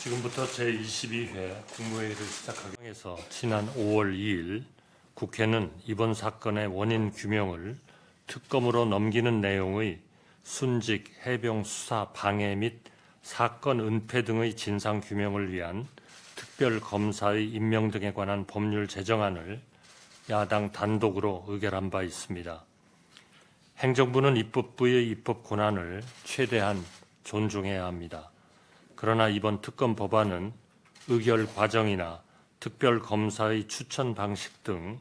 지금부터 제22회 국무회의를 시작하기 위해서 지난 5월 2일 국회는 이번 사건의 원인 규명을 특검으로 넘기는 내용의 순직 해병 수사 방해 및 사건 은폐 등의 진상 규명을 위한 특별검사의 임명 등에 관한 법률 제정안을 야당 단독으로 의결한 바 있습니다. 행정부는 입법부의 입법 권한을 최대한 존중해야 합니다. 그러나 이번 특검 법안은 의결 과정이나 특별검사의 추천 방식 등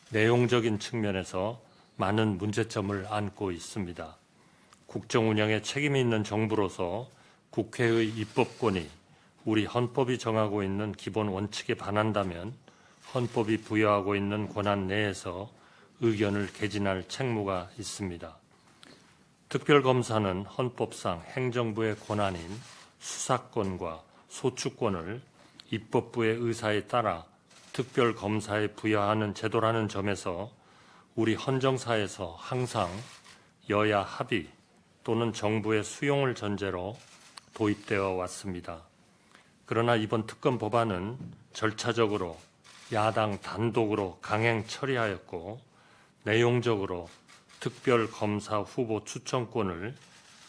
내용적인 측면에서 많은 문제점을 안고 있습니다. 국정 운영에 책임이 있는 정부로서 국회의 입법권이 우리 헌법이 정하고 있는 기본 원칙에 반한다면 헌법이 부여하고 있는 권한 내에서 의견을 개진할 책무가 있습니다. 특별검사는 헌법상 행정부의 권한인 수사권과 소추권을 입법부의 의사에 따라 특별검사에 부여하는 제도라는 점에서 우리 헌정사에서 항상 여야 합의 또는 정부의 수용을 전제로 도입되어 왔습니다. 그러나 이번 특검 법안은 절차적으로 야당 단독으로 강행 처리하였고 내용적으로 특별검사 후보 추천권을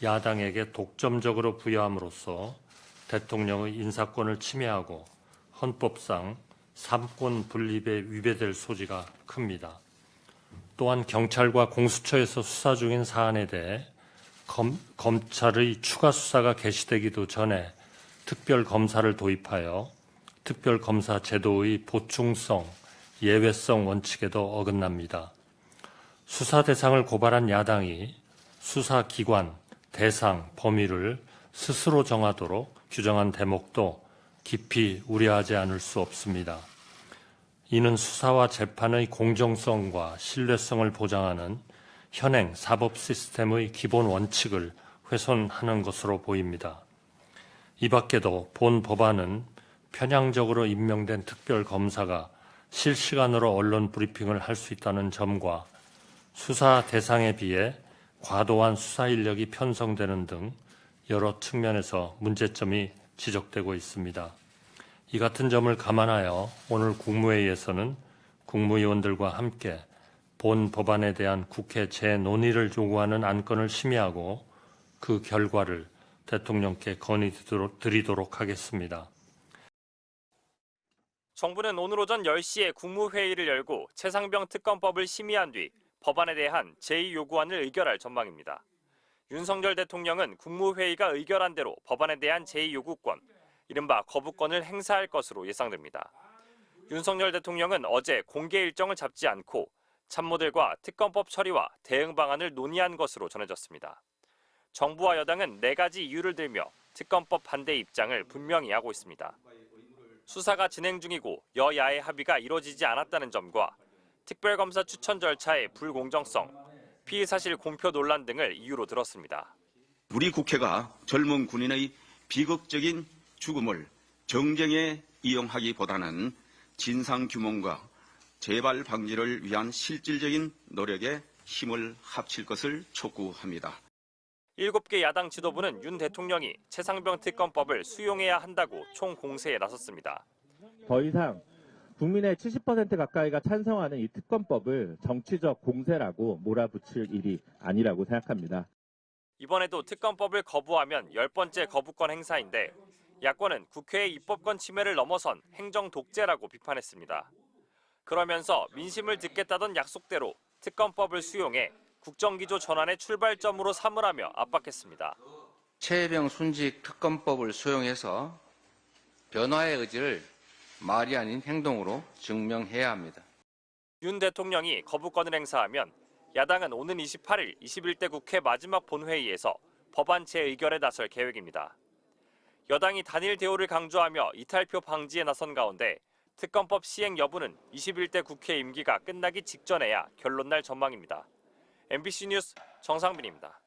야당에게 독점적으로 부여함으로써 대통령의 인사권을 침해하고 헌법상 삼권 분립에 위배될 소지가 큽니다. 또한 경찰과 공수처에서 수사 중인 사안에 대해 검찰의 추가 수사가 개시되기도 전에 특별검사를 도입하여 특별검사 제도의 보충성, 예외성 원칙에도 어긋납니다. 수사 대상을 고발한 야당이 수사기관, 대상, 범위를 스스로 정하도록 규정한 대목도 깊이 우려하지 않을 수 없습니다. 이는 수사와 재판의 공정성과 신뢰성을 보장하는 현행 사법 시스템의 기본 원칙을 훼손하는 것으로 보입니다. 이 밖에도 본 법안은 편향적으로 임명된 특별검사가 실시간으로 언론 브리핑을 할 수 있다는 점과 수사 대상에 비해 과도한 수사 인력이 편성되는 등 여러 측면에서 문제점이 지적되고 있습니다. 이 같은 점을 감안하여 오늘 국무회의에서는 국무위원들과 함께 본 법안에 대한 국회 재논의를 요구하는 안건을 심의하고 그 결과를 대통령께 건의드리도록 하겠습니다. 정부는 오늘 오전 10시에 국무회의를 열고 최상병 특검법을 심의한 뒤 법안에 대한 제2요구안을 의결할 전망입니다. 윤석열 대통령은 국무회의가 의결한 대로 법안에 대한 제2요구권, 이른바 거부권을 행사할 것으로 예상됩니다. 윤석열 대통령은 어제 공개 일정을 잡지 않고 참모들과 특검법 처리와 대응 방안을 논의한 것으로 전해졌습니다. 정부와 여당은 4가지 이유를 들며 특검법 반대 입장을 분명히 하고 있습니다. 수사가 진행 중이고 여야의 합의가 이루어지지 않았다는 점과 특별검사 추천 절차의 불공정성, 피의사실 공표 논란 등을 이유로 들었습니다. 우리 국회가 젊은 군인의 비극적인 죽음을 정쟁에 이용하기보다는 진상규명과 재발 방지를 위한 실질적인 노력에 힘을 합칠 것을 촉구합니다. 7개 야당 지도부는 윤 대통령이 최상병 특검법을 수용해야 한다고 총공세에 나섰습니다. 더 이상 국민의 70% 가까이가 찬성하는 이 특검법을 정치적 공세라고 몰아붙일 일이 아니라고 생각합니다. 이번에도 특검법을 거부하면 10번째 거부권 행사인데 야권은 국회의 입법권 침해를 넘어선 행정 독재라고 비판했습니다. 그러면서 민심을 듣겠다던 약속대로 특검법을 수용해 국정기조 전환의 출발점으로 삼으라며 압박했습니다. 최해병 순직 특검법을 수용해서 변화의 의지를 말이 아닌 행동으로 증명해야 합니다. 윤 대통령이 거부권을 행사하면 야당은 오는 28일 21대 국회 마지막 본회의에서 법안 재의결에 나설 계획입니다. 여당이 단일 대우를 강조하며 이탈표 방지에 나선 가운데 특검법 시행 여부는 21대 국회 임기가 끝나기 직전에야 결론날 전망입니다. MBC 뉴스 정상빈입니다.